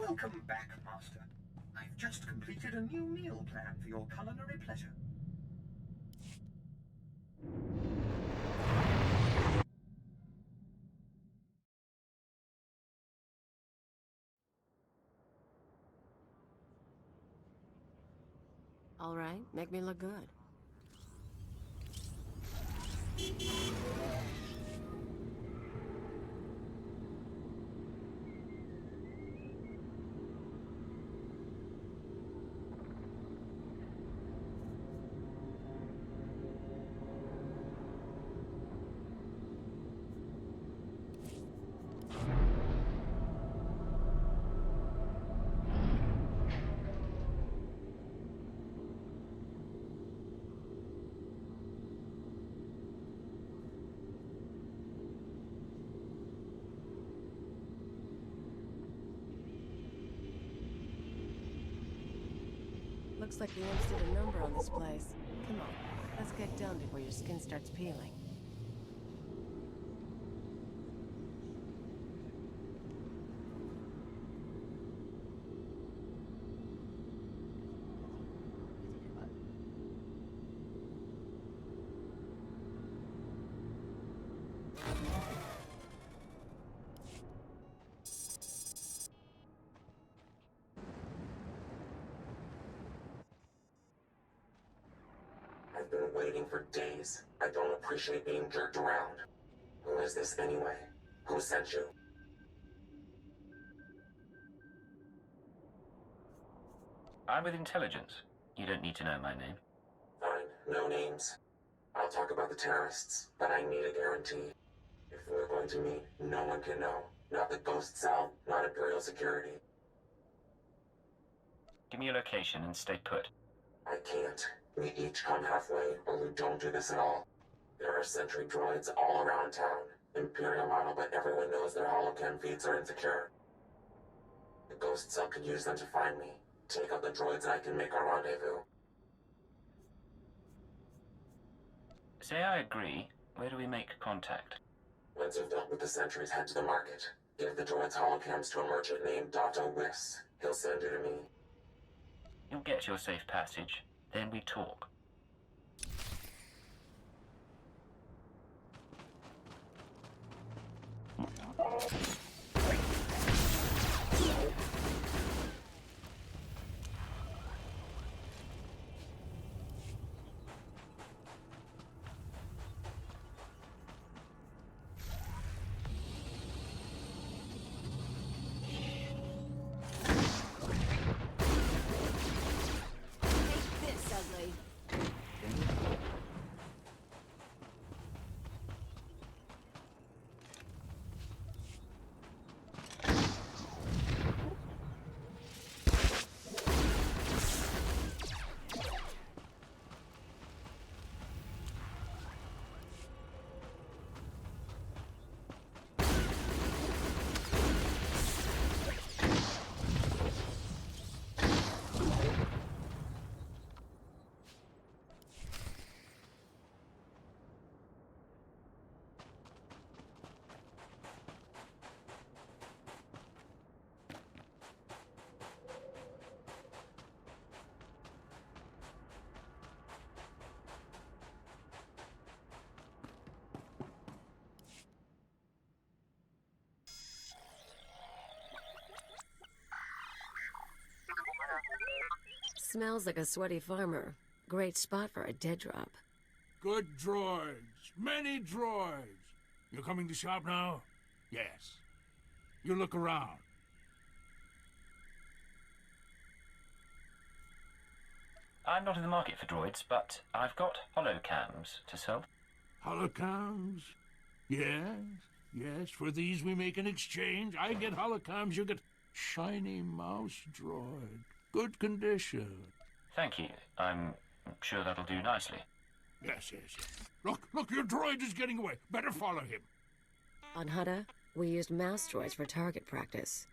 Welcome back, Master. I've just completed a new meal plan for your culinary pleasure. All right, make me look good. Looks like the imps did a number on this place. Come on, let's get done before your skin starts peeling. I've been waiting for days. I don't appreciate being jerked around. Who is this anyway? Who sent you? I'm with intelligence. You don't need to know my name. Fine, no names. I'll talk about the terrorists, but I need a guarantee. If we're going to meet, no one can know. Not the ghost cell, not Imperial security. Give me your location and stay put. I can't. We each come halfway, or we don't do this at all. There are sentry droids all around town. Imperial model, but everyone knows their holocam feeds are insecure. The ghost cell could use them to find me. Take out the droids and I can make our rendezvous. Say I agree. Where do we make contact? Once you've dealt with the sentries, head to the market. Give the droids holocams to a merchant named Dotto Wiss. He'll send you to me. You'll get your safe passage. Then we talk. Smells like a sweaty farmer. Great spot for a dead drop. Good droids. Many droids. You're coming to shop now? Yes. You look around. I'm not in the market for droids, but I've got holocams to sell. Holocams? Yes, yes. For these we make an exchange. I get holocams, you get shiny mouse droid. Good condition. Thank you. I'm sure that'll do nicely. Yes, yes, yes. Look, your droid is getting away. Better follow him. On Hutta, we used mouse droids for target practice.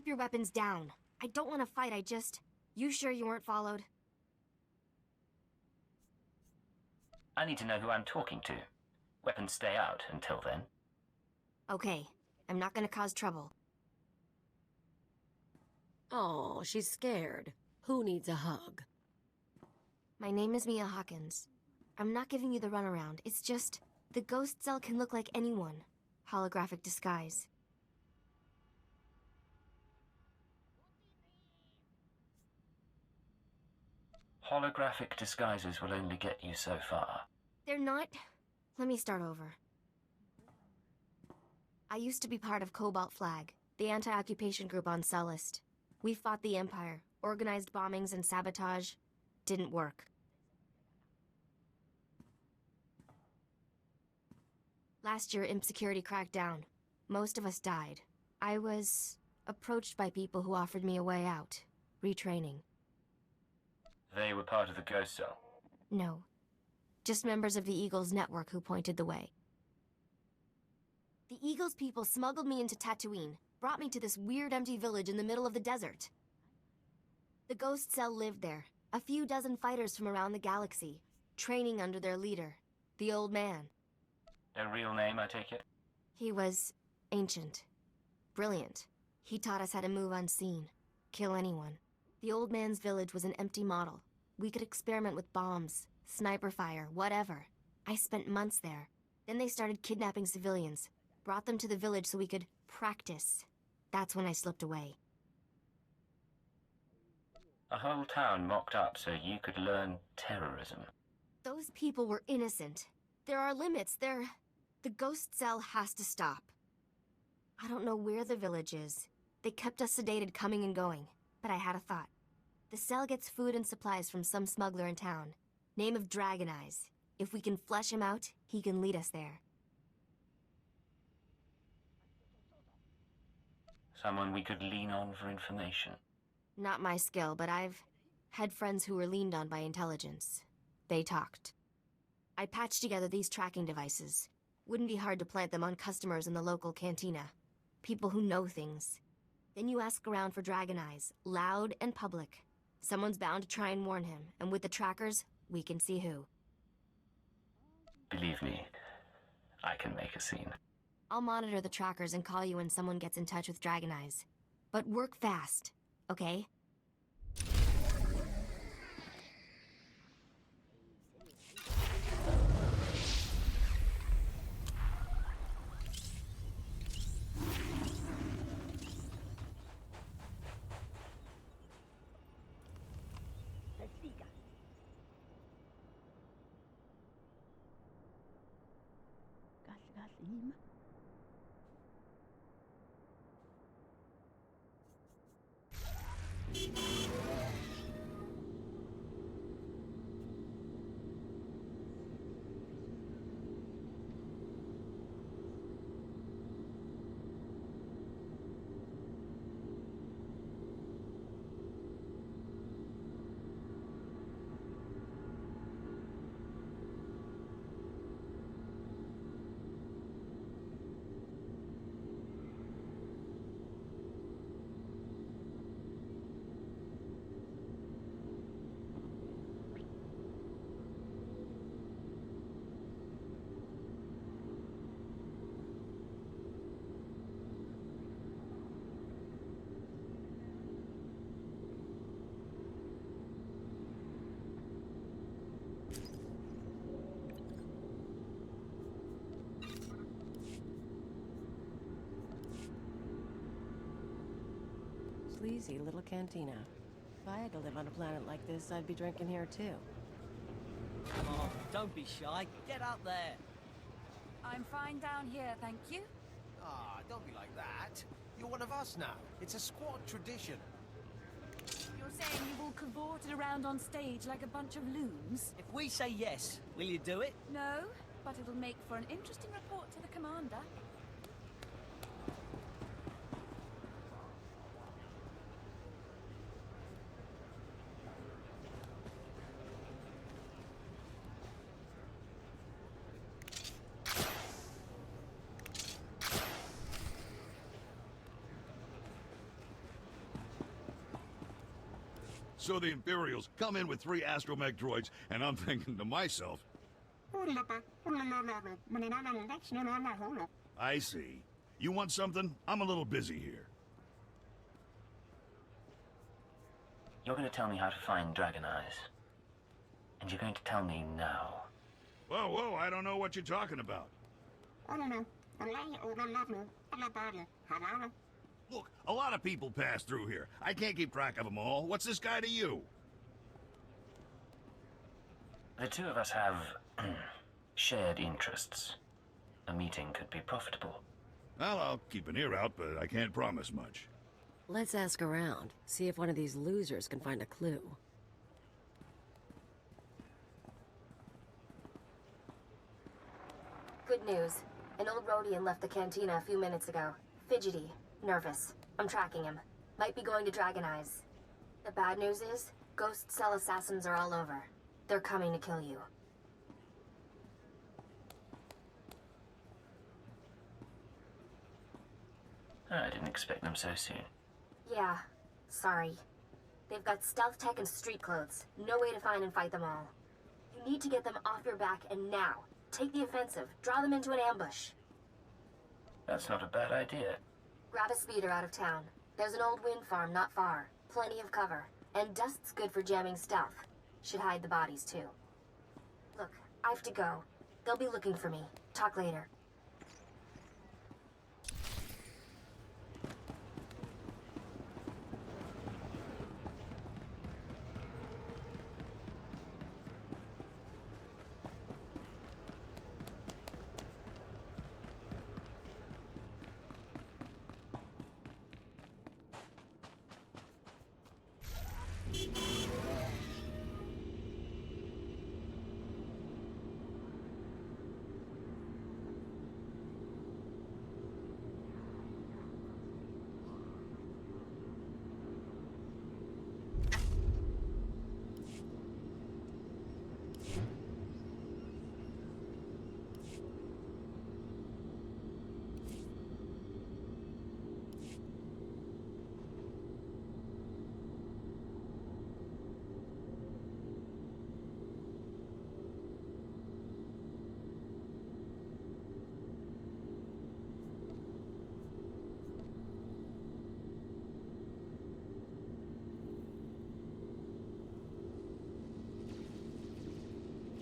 keep your weapons down. I don't want to fight, You sure you weren't followed? I need to know who I'm talking to. Weapons stay out until then. Okay, I'm not gonna cause trouble. Oh, she's scared. Who needs a hug? My name is Mia Hawkins. I'm not giving you the runaround, it's just... The ghost cell can look like anyone. Holographic disguise. Holographic disguises will only get you so far. They're not... Let me start over. I used to be part of Cobalt Flag, the anti-occupation group on Cellist. We fought the Empire, organized bombings and sabotage. Didn't work. Last year, Imp Security cracked down. Most of us died. I was approached by people who offered me a way out. Retraining. They were part of the Ghost Cell. No. Just members of the Eagles network who pointed the way. The Eagles people smuggled me into Tatooine, brought me to this weird empty village in the middle of the desert. The Ghost Cell lived there, a few dozen fighters from around the galaxy, training under their leader, the Old Man. No real name, I take it? He was ancient. Brilliant. He taught us how to move unseen, kill anyone. The Old Man's village was an empty model. We could experiment with bombs, sniper fire, whatever. I spent months there. Then they started kidnapping civilians, brought them to the village so we could practice. That's when I slipped away. A whole town mocked up so you could learn terrorism. Those people were innocent. There are limits. The Ghost Cell has to stop. I don't know where the village is. They kept us sedated coming and going. But I had a thought. The cell gets food and supplies from some smuggler in town. Name of Dragon Eyes. If we can flesh him out, he can lead us there. Someone we could lean on for information. Not my skill, but I've had friends who were leaned on by intelligence. They talked. I patched together these tracking devices. Wouldn't be hard to plant them on customers in the local cantina. People who know things. Then you ask around for Dragon Eyes, loud and public. Someone's bound to try and warn him, and with the trackers, we can see who. Believe me, I can make a scene. I'll monitor the trackers and call you when someone gets in touch with Dragon Eyes. But work fast, okay? Sleazy little cantina. If I had to live on a planet like this, I'd be drinking here too. Oh, don't be shy. Get up there. I'm fine down here, thank you. Ah, don't be like that. You're one of us now. It's a squad tradition. You're saying you've all cavorted around on stage like a bunch of loons? If we say yes, will you do it? No, but it'll make for an interesting report to the commander. So the Imperials come in with 3 astromech droids, and I'm thinking to myself, I see. You want something? I'm a little busy here. You're going to tell me how to find Dragon Eyes. And you're going to tell me now. Whoa, whoa, I don't know what you're talking about. Look, a lot of people pass through here. I can't keep track of them all. What's this guy to you? The two of us have shared interests. A meeting could be profitable. Well, I'll keep an ear out, but I can't promise much. Let's ask around, see if one of these losers can find a clue. Good news. An old Rhodian left the cantina a few minutes ago. Fidgety. Nervous. I'm tracking him. Might be going to Dragon Eyes. The bad news is, Ghost Cell assassins are all over. They're coming to kill you. I didn't expect them so soon. Yeah. Sorry. They've got stealth tech and street clothes. No way to find and fight them all. You need to get them off your back, and now. Take the offensive. Draw them into an ambush. That's not a bad idea. Grab a speeder out of town. There's an old wind farm not far. Plenty of cover. And dust's good for jamming stealth. Should hide the bodies, too. Look, I have to go. They'll be looking for me. Talk later.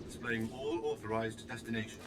Displaying all authorized destinations.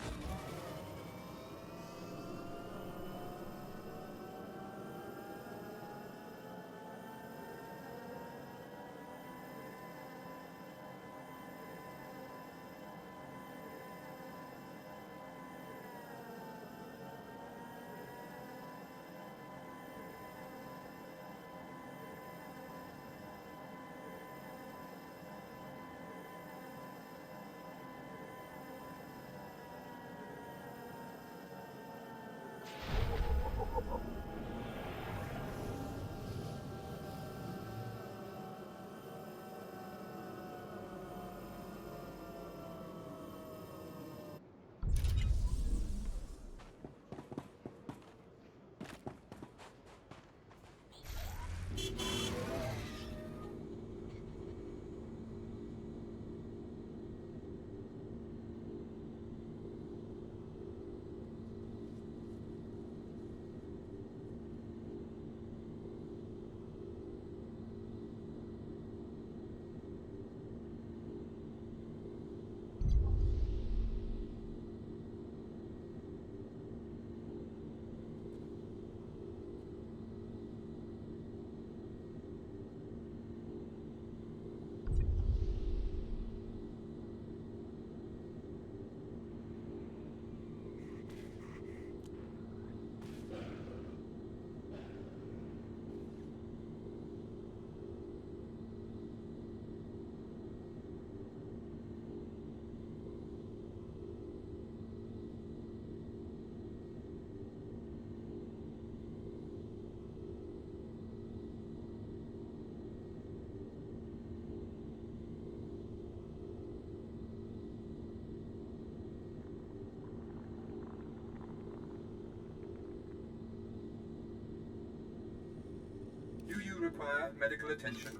Do you require medical attention?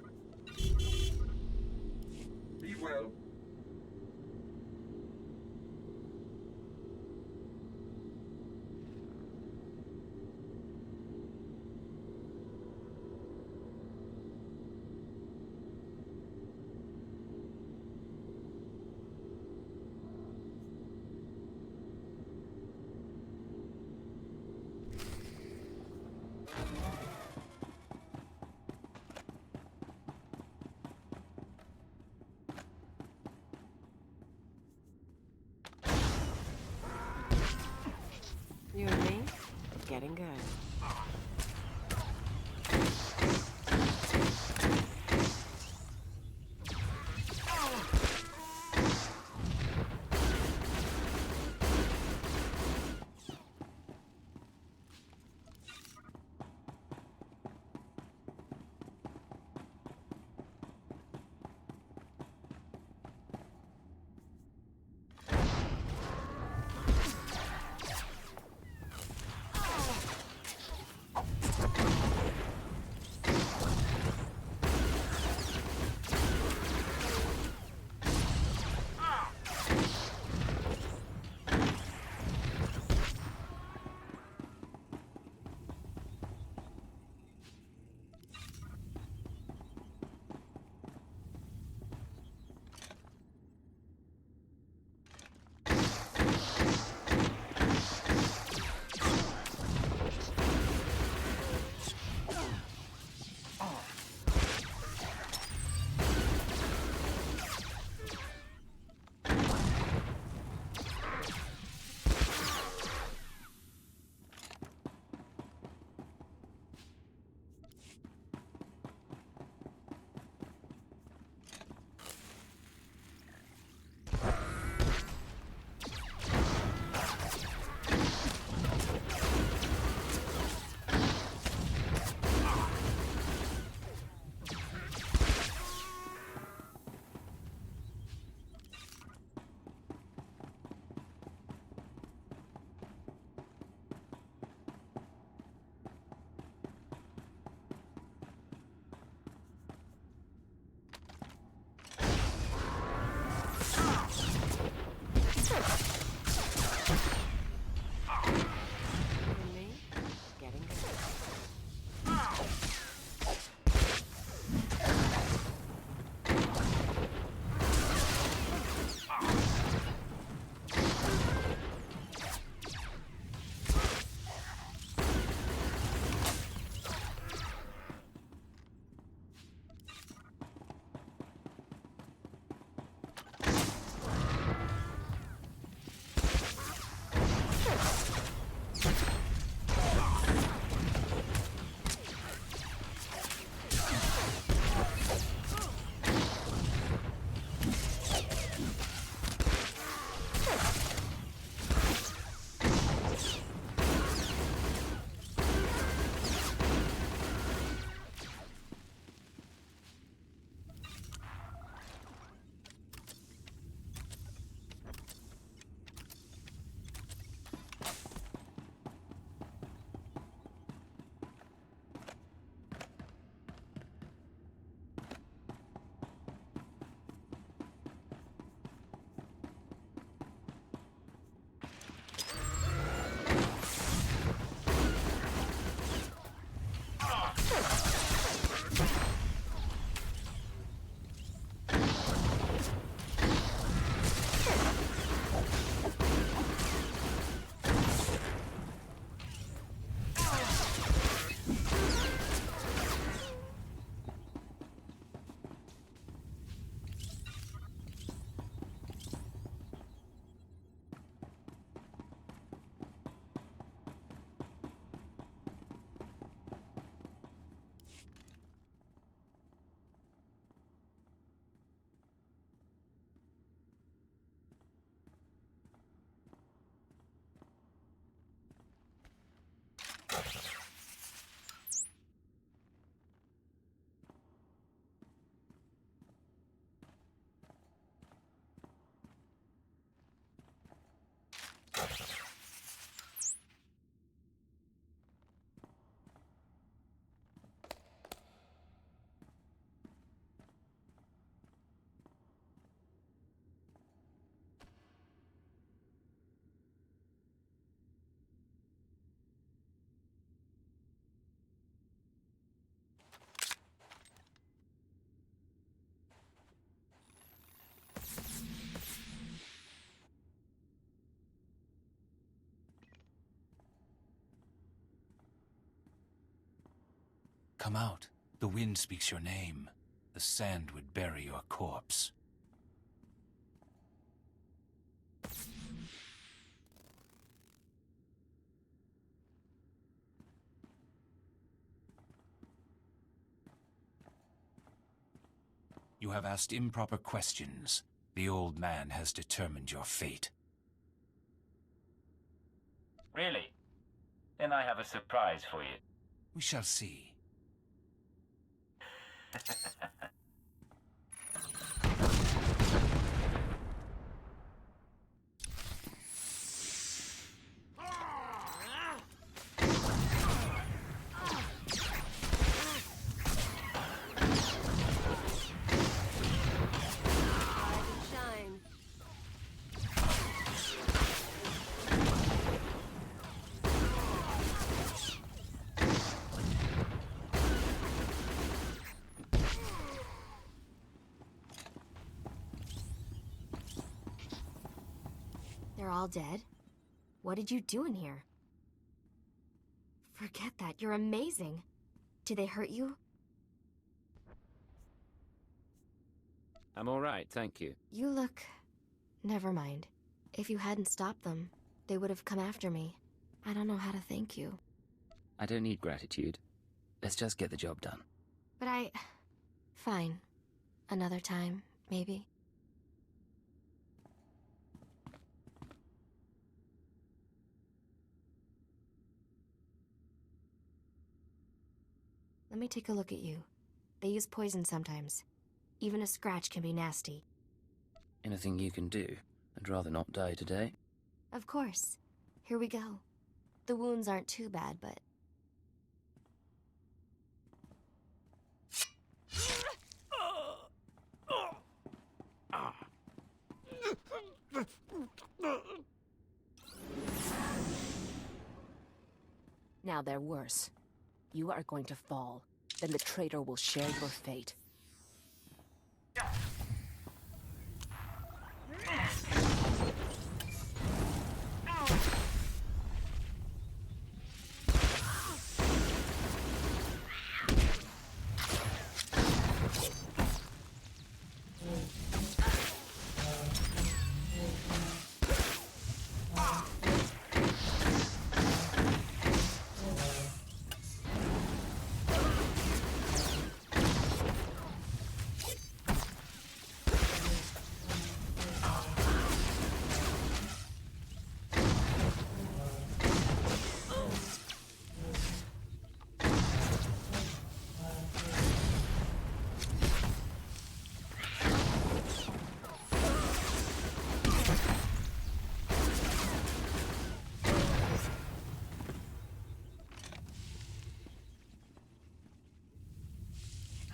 Sleep well. You and me? Getting good. Come out. The wind speaks your name. The sand would bury your corpse. You have asked improper questions. The old man has determined your fate. Really? Then I have a surprise for you. We shall see. Shine. They're all dead? What did you do in here? Forget that, you're amazing. Did they hurt you? I'm all right, thank you. You look... Never mind. If you hadn't stopped them, they would have come after me. I don't know how to thank you. I don't need gratitude. Let's just get the job done. But Fine. Another time, maybe. Let me take a look at you. They use poison sometimes. Even a scratch can be nasty. Anything you can do? I'd rather not die today. Of course. Here we go. The wounds aren't too bad, but... Now they're worse. You are going to fall. Then the traitor will share your fate.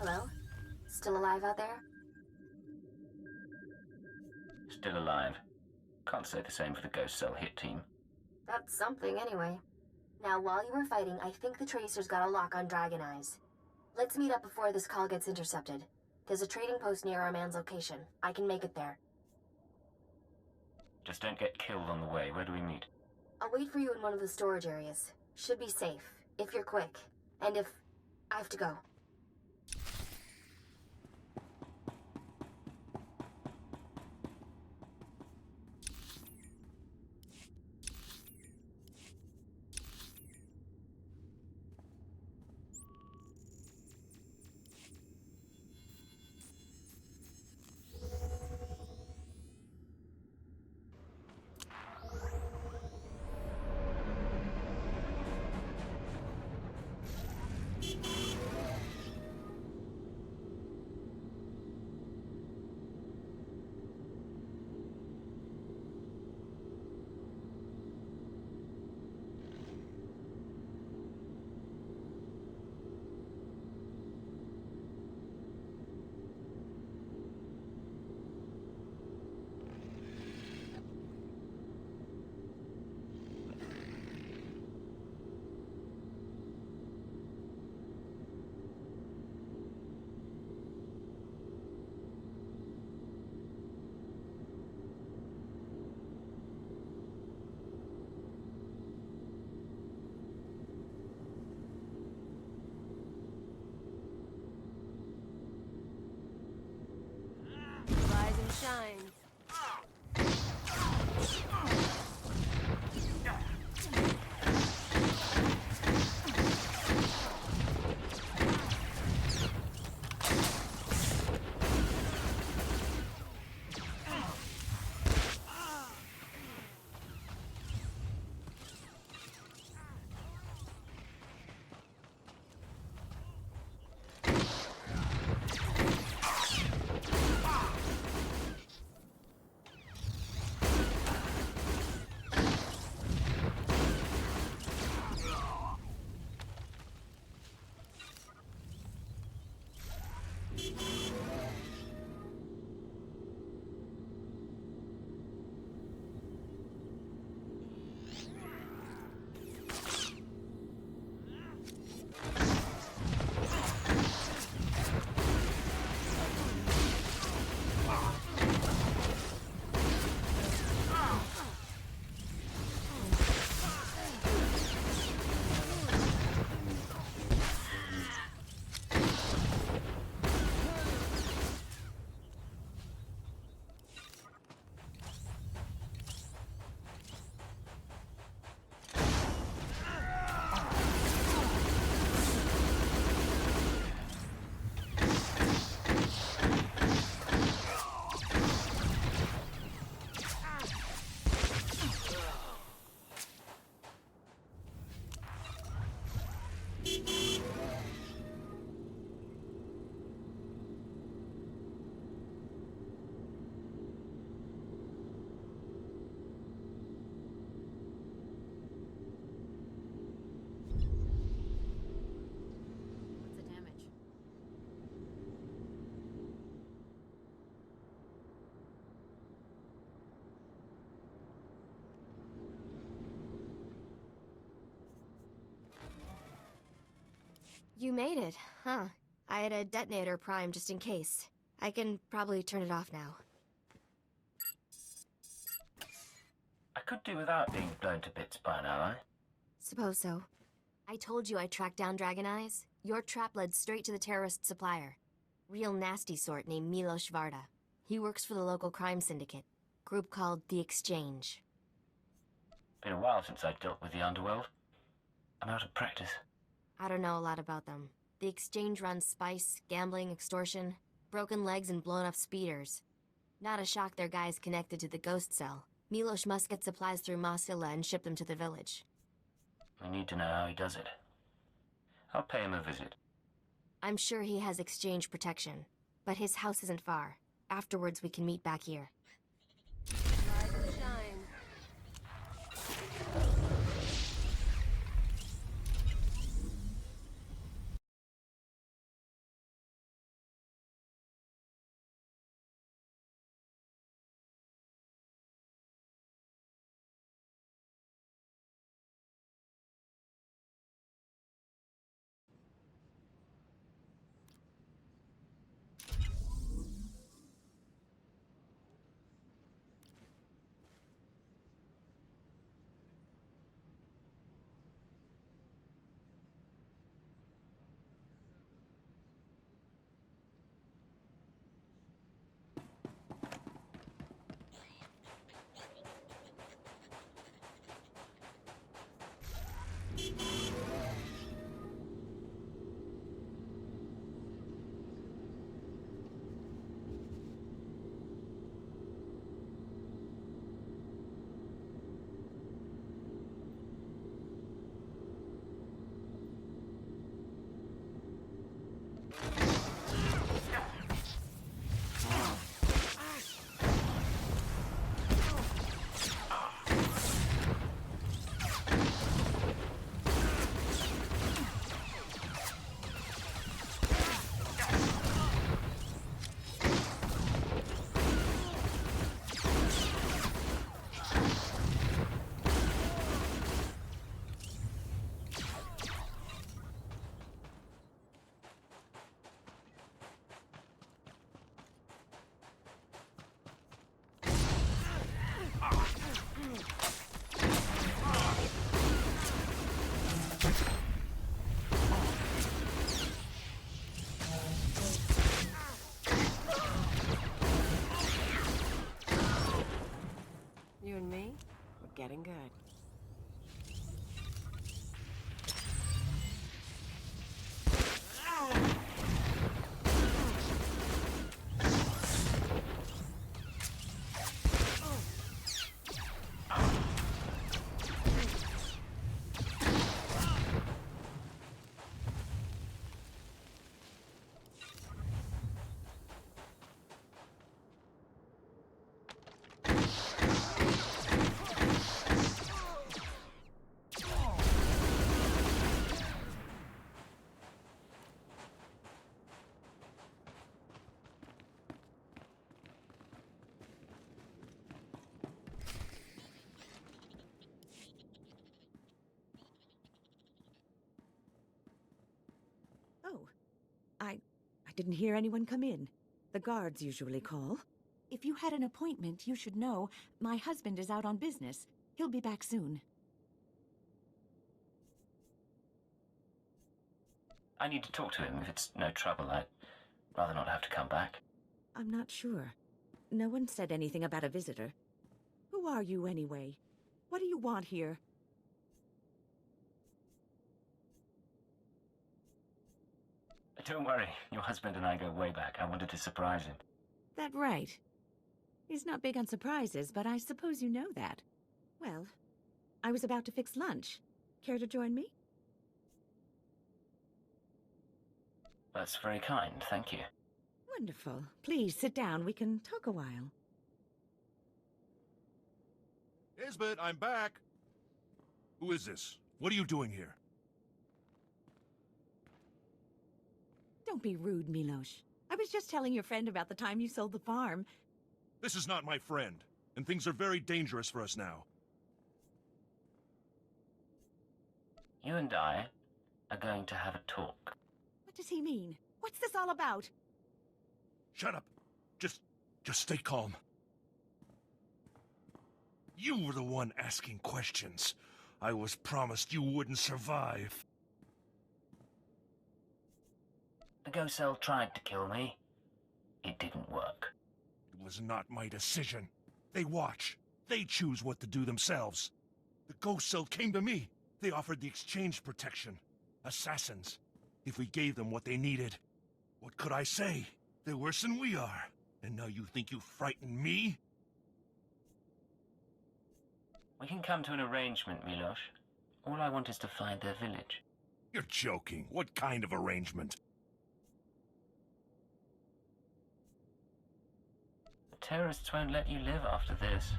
Hello? Still alive out there? Still alive. Can't say the same for the Ghost Cell hit team. That's something, anyway. Now, while you were fighting, I think the Tracer's got a lock on Dragon Eyes. Let's meet up before this call gets intercepted. There's a trading post near our man's location. I can make it there. Just don't get killed on the way. Where do we meet? I'll wait for you in one of the storage areas. Should be safe, if you're quick. And if... I have to go. shines. What's the damage? You made it, huh? I had a detonator primed just in case. I can probably turn it off now. I could do without being blown to bits by an ally. Suppose so. I told you I tracked down Dragon Eyes. Your trap led straight to the terrorist supplier. Real nasty sort named Milos Varda. He works for the local crime syndicate. Group called The Exchange. Been a while since I dealt with the underworld. I'm out of practice. I don't know a lot about them. The Exchange runs spice, gambling, extortion, broken legs, and blown up speeders. Not a shock their guys connected to the ghost cell. Milos must get supplies through Masilla and ship them to the village. We need to know how he does it. I'll pay him a visit. I'm sure he has Exchange protection, but his house isn't far. Afterwards, we can meet back here. Rise and shine. Oh, I didn't hear anyone come in. The guards usually call. If you had an appointment, you should know. My husband is out on business. He'll be back soon. I need to talk to him. If it's no trouble, I'd rather not have to come back. I'm not sure. No one said anything about a visitor. Who are you, anyway? What do you want here? Don't worry. Your husband and I go way back. I wanted to surprise him. That right. He's not big on surprises, but I suppose you know that. Well, I was about to fix lunch. Care to join me? That's very kind, thank you. Wonderful. Please sit down. We can talk a while. Isbeth, I'm back. Who is this? What are you doing here? Don't be rude, Milos. I was just telling your friend about the time you sold the farm. This is not my friend, and things are very dangerous for us now. You and I are going to have a talk. What does he mean? What's this all about? Shut up. Just stay calm. You were the one asking questions. I was promised you wouldn't survive. The ghost cell tried to kill me. It didn't work. It was not my decision. They watch. They choose what to do themselves. The ghost cell came to me. They offered the exchange protection. Assassins. If we gave them what they needed. What could I say? They're worse than we are. And now you think you frighten me? We can come to an arrangement, Milos. All I want is to find their village. You're joking. What kind of arrangement? The terrorists won't let you live after this.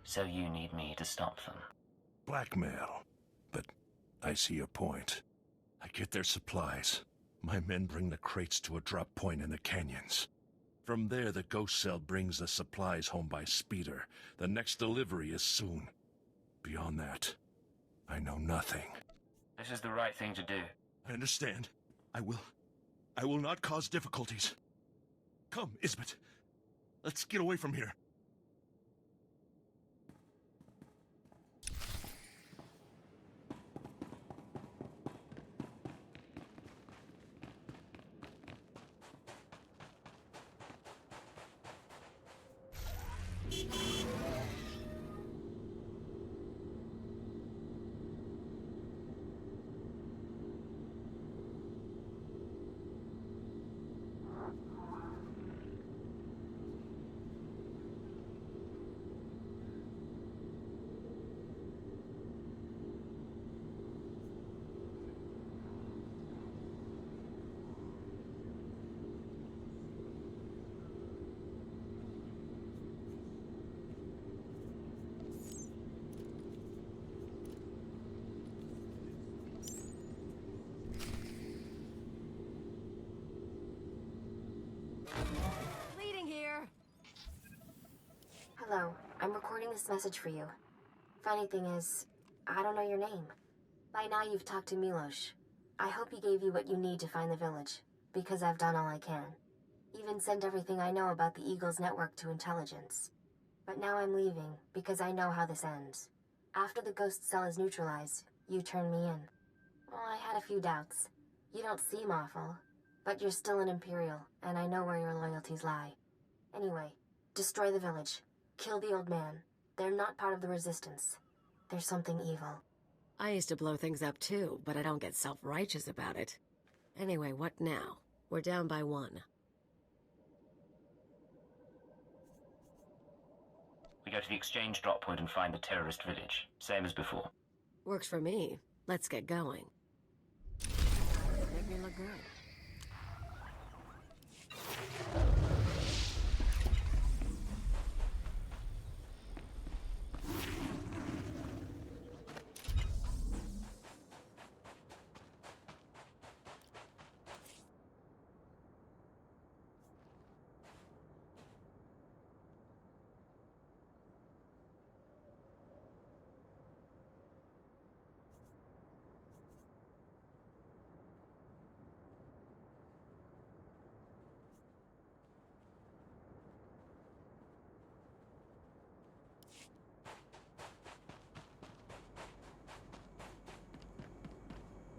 So you need me to stop them. Blackmail. But I see your point. I get their supplies. My men bring the crates to a drop point in the canyons. From there, the ghost cell brings the supplies home by speeder. The next delivery is soon. Beyond that, I know nothing. This is the right thing to do. I understand. I will not cause difficulties. Come, Isbeth. Let's get away from here. Leading here. Hello, I'm recording this message for you. Funny thing is, I don't know your name. By now you've talked to Milos. I hope he gave you what you need to find the village, because I've done all I can. Even sent everything I know about the Eagle's network to intelligence. But now I'm leaving, because I know how this ends. After the ghost cell is neutralized, you turn me in. Well, I had a few doubts. You don't seem awful, but you're still an Imperial, and I know where your loyalties lie. Anyway, destroy the village. Kill the old man. They're not part of the Resistance. There's something evil. I used to blow things up too, but I don't get self-righteous about it. Anyway, what now? We're down by 1. We go to the exchange drop point and find the terrorist village. Same as before. Works for me. Let's get going. Make me look good.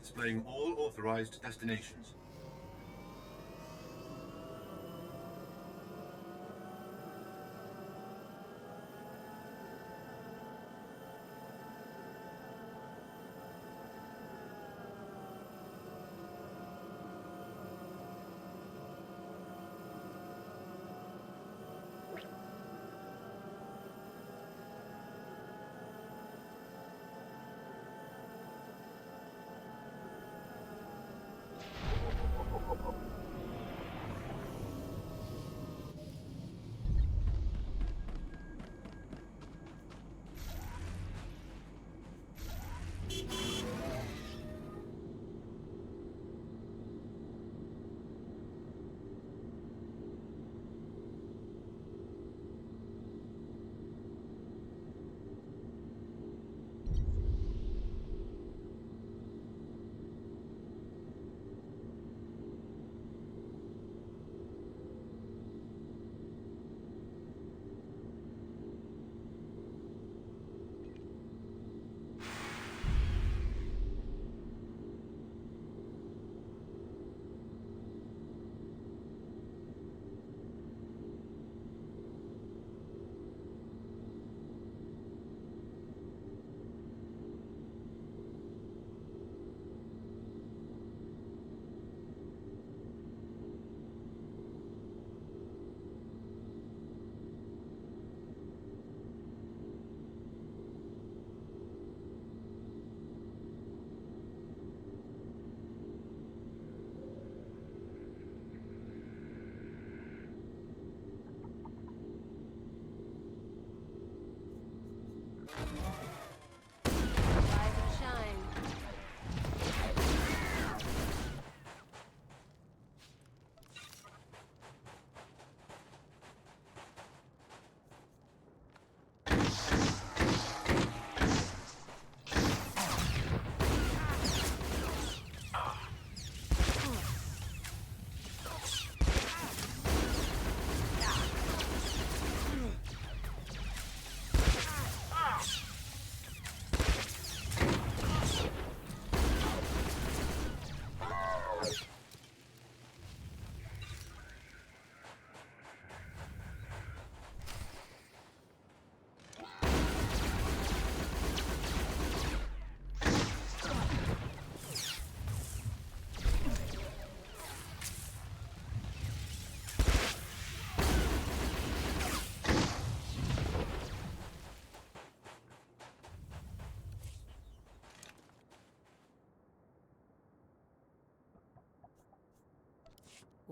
Displaying all authorized destinations. Rise and shine.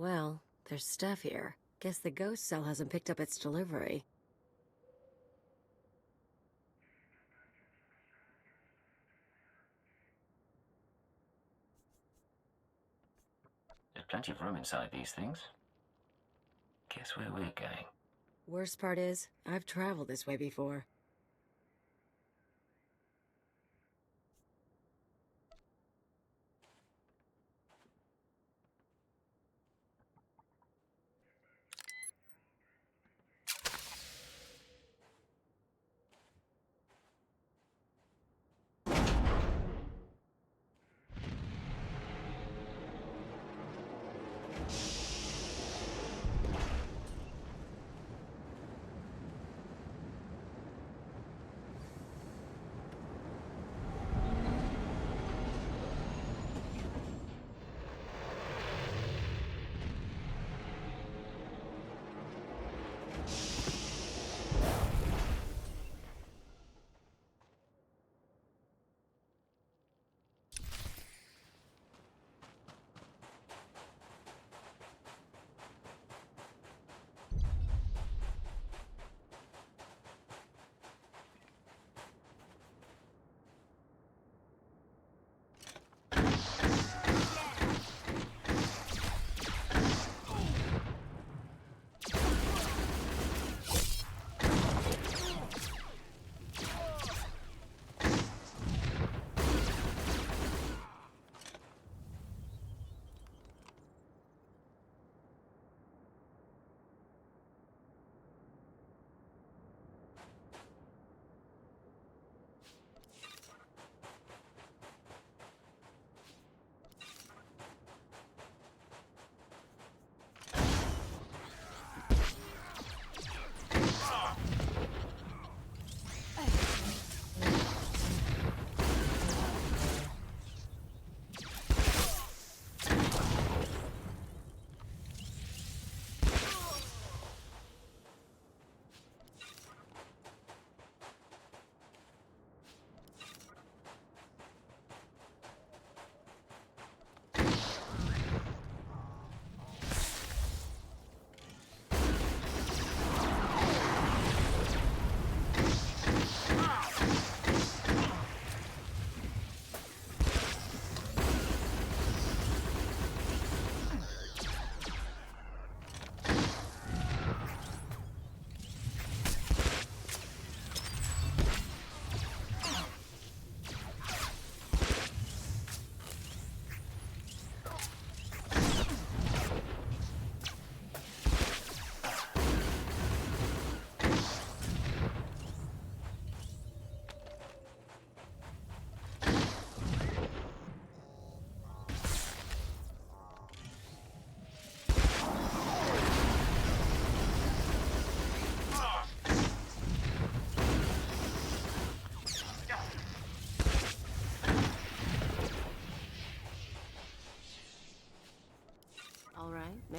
Well, there's stuff here. Guess the ghost cell hasn't picked up its delivery. There's plenty of room inside these things. Guess where we're going. Worst part is, I've traveled this way before.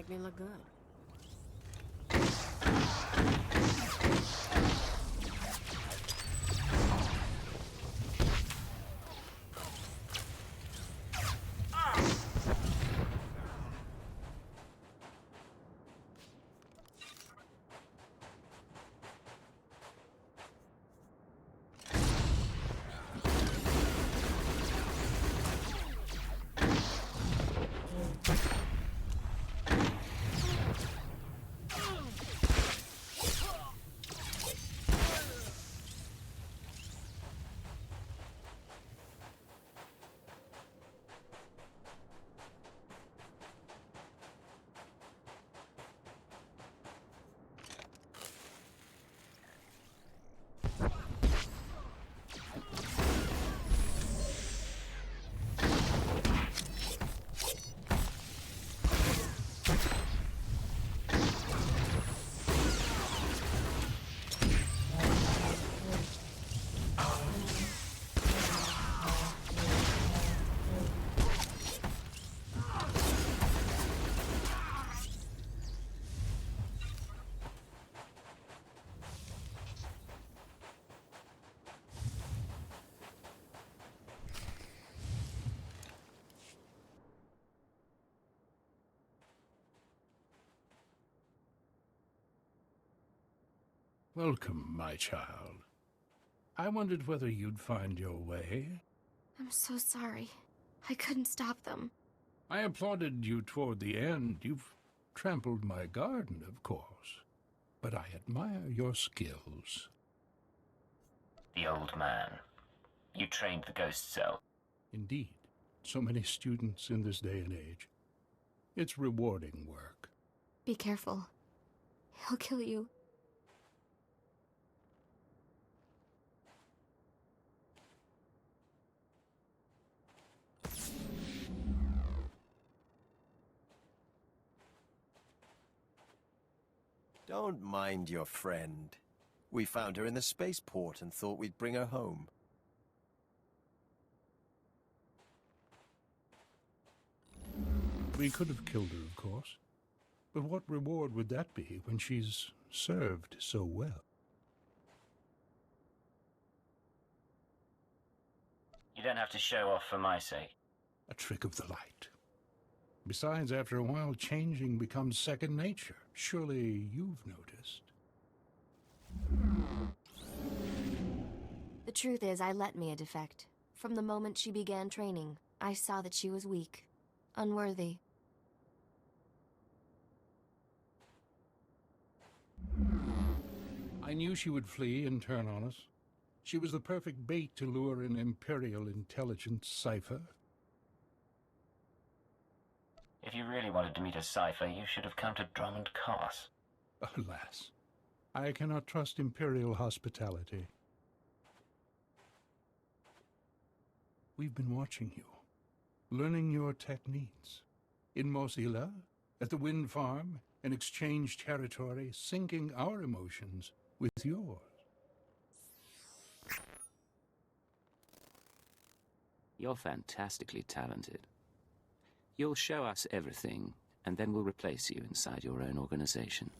make me look good. Welcome, my child. I wondered whether you'd find your way. I'm so sorry. I couldn't stop them. I applauded you toward the end. You've trampled my garden, of course. But I admire your skills. The old man. You trained the ghost cell. Indeed. So many students in this day and age. It's rewarding work. Be careful. He'll kill you. Don't mind your friend. We found her in the spaceport and thought we'd bring her home. We could have killed her, of course. But what reward would that be when she's served so well? You don't have to show off for my sake. A trick of the light. Besides, after a while, changing becomes second nature. Surely you've noticed. The truth is, I let Mia defect. From the moment she began training, I saw that she was weak, unworthy. I knew she would flee and turn on us. She was the perfect bait to lure an Imperial intelligence cipher. If you really wanted to meet a cipher, you should have come to Drummond Cars. Alas, I cannot trust Imperial hospitality. We've been watching you, learning your techniques. In Mosila, at the wind farm, in exchange territory, syncing our emotions with yours. You're fantastically talented. You'll show us everything, and then we'll replace you inside your own organization.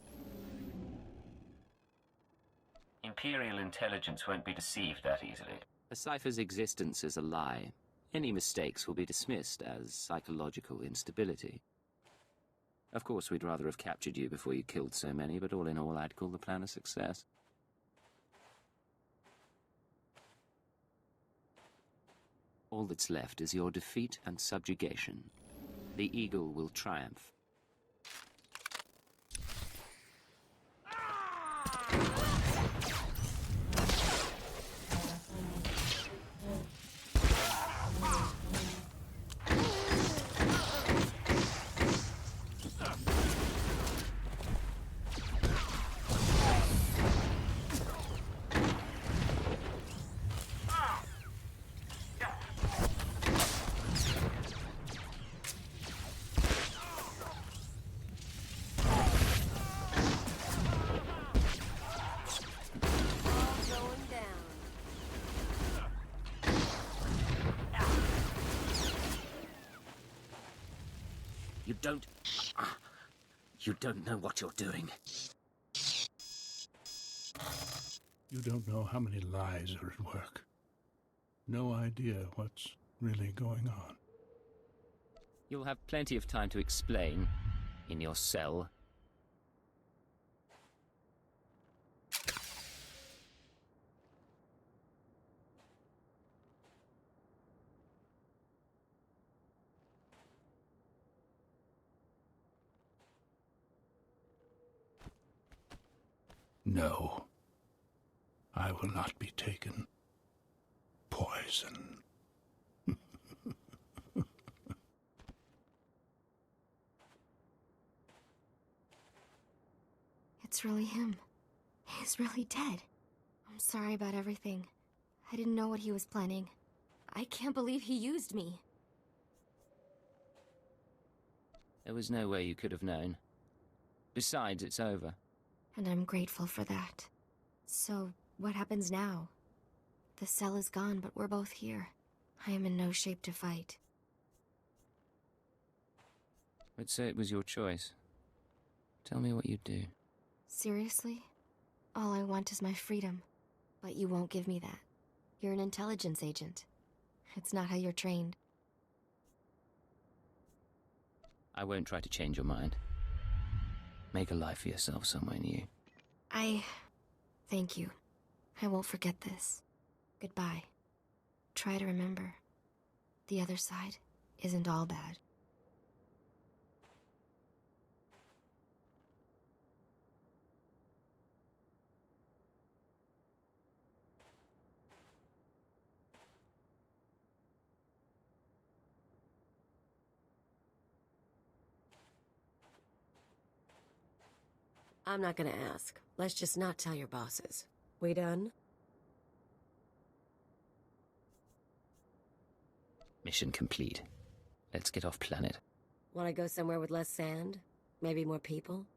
Imperial intelligence won't be deceived that easily. A cipher's existence is a lie. Any mistakes will be dismissed as psychological instability. Of course, we'd rather have captured you before you killed so many, but all in all, I'd call the plan a success. All that's left is your defeat and subjugation. The Eagle will triumph. You don't... You don't know what you're doing. You don't know how many lies are at work. No idea what's really going on. You'll have plenty of time to explain in your cell. No. I will not be taken. Poison. It's really him. He's really dead. I'm sorry about everything. I didn't know what he was planning. I can't believe he used me. There was no way you could have known. Besides, it's over. And I'm grateful for that. So, what happens now? The cell is gone, but we're both here. I am in no shape to fight. Let's say it was your choice. Tell me what you'd do. Seriously? All I want is my freedom. But you won't give me that. You're an intelligence agent. It's not how you're trained. I won't try to change your mind. Make a life for yourself somewhere new. Thank you. I won't forget this. Goodbye. Try to remember. The other side isn't all bad. I'm not gonna ask. Let's just not tell your bosses. We done? Mission complete. Let's get off planet. Wanna go somewhere with less sand? Maybe more people?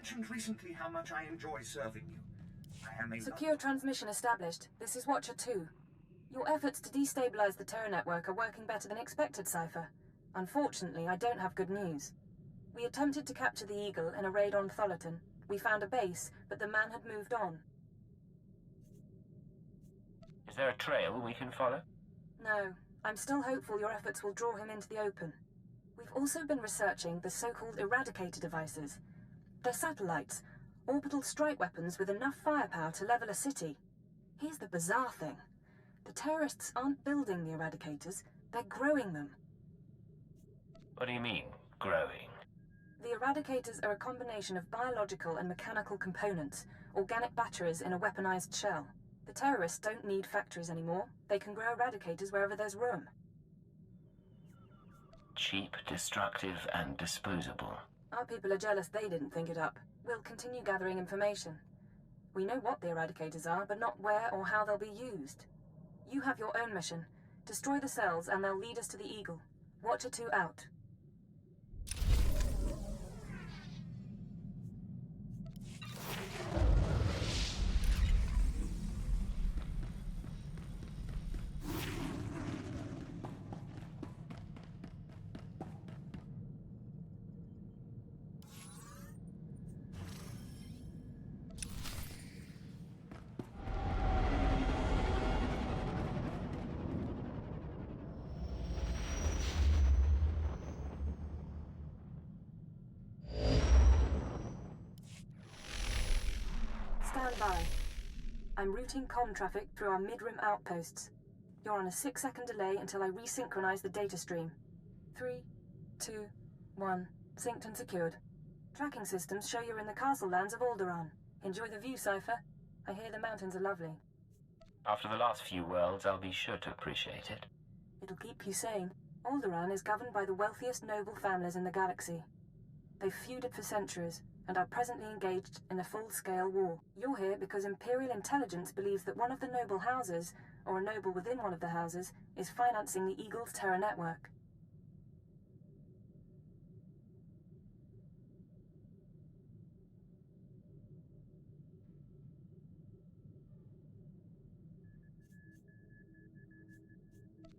mentioned recently how much I enjoy serving you. I am a... Secure transmission established. This is Watcher 2. Your efforts to destabilize the Terra network are working better than expected, Cypher. Unfortunately, I don't have good news. We attempted to capture the Eagle in a raid on Tholiton. We found a base, but the man had moved on. Is there a trail we can follow? No. I'm still hopeful your efforts will draw him into the open. We've also been researching the so-called Eradicator devices. They're satellites, orbital strike weapons with enough firepower to level a city. Here's the bizarre thing. The terrorists aren't building the Eradicators, they're growing them. What do you mean, growing? The Eradicators are a combination of biological and mechanical components, organic batteries in a weaponized shell. The terrorists don't need factories anymore. They can grow Eradicators wherever there's room. Cheap, destructive, and disposable. Our people are jealous they didn't think it up. We'll continue gathering information. We know what the Eradicators are, but not where or how they'll be used. You have your own mission. Destroy the cells and they'll lead us to the Eagle. Watcher 2 out. Stand by. I'm routing comm traffic through our mid-rim outposts. You're on a 6-second delay until I resynchronize the data stream. 3, 2, 1. Synced and secured. Tracking systems show you're in the castle lands of Alderaan. Enjoy the view, Cypher. I hear the mountains are lovely. After the last few worlds, I'll be sure to appreciate it. It'll keep you sane. Alderaan is governed by the wealthiest noble families in the galaxy. They've feuded for centuries, and are presently engaged in a full-scale war. You're here because Imperial intelligence believes that one of the noble houses, or a noble within one of the houses, is financing the Eagle's Terra network.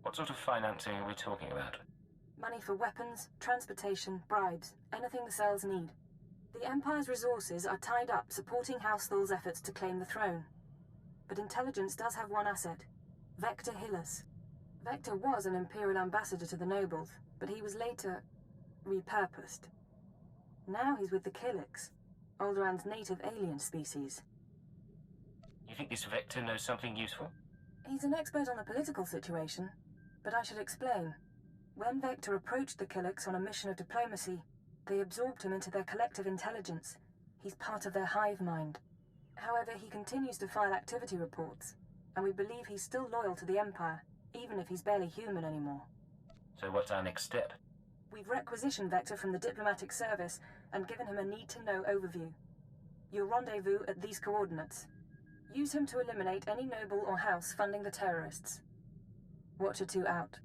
What sort of financing are we talking about? Money for weapons, transportation, bribes, anything the cells need. The Empire's resources are tied up supporting House Thul's efforts to claim the throne. But intelligence does have one asset, Vector Hillis. Vector was an Imperial ambassador to the nobles, but he was later repurposed. Now he's with the Killiks, Alderaan's native alien species. You think this Vector knows something useful? He's an expert on the political situation, but I should explain. When Vector approached the Killiks on a mission of diplomacy, they absorbed him into their collective intelligence. He's part of their hive mind. However, he continues to file activity reports, and we believe he's still loyal to the Empire, even if he's barely human anymore. So what's our next step? We've requisitioned Vector from the diplomatic service and given him a need-to-know overview. You'll rendezvous at these coordinates. Use him to eliminate any noble or house funding the terrorists. Watcher 2 out.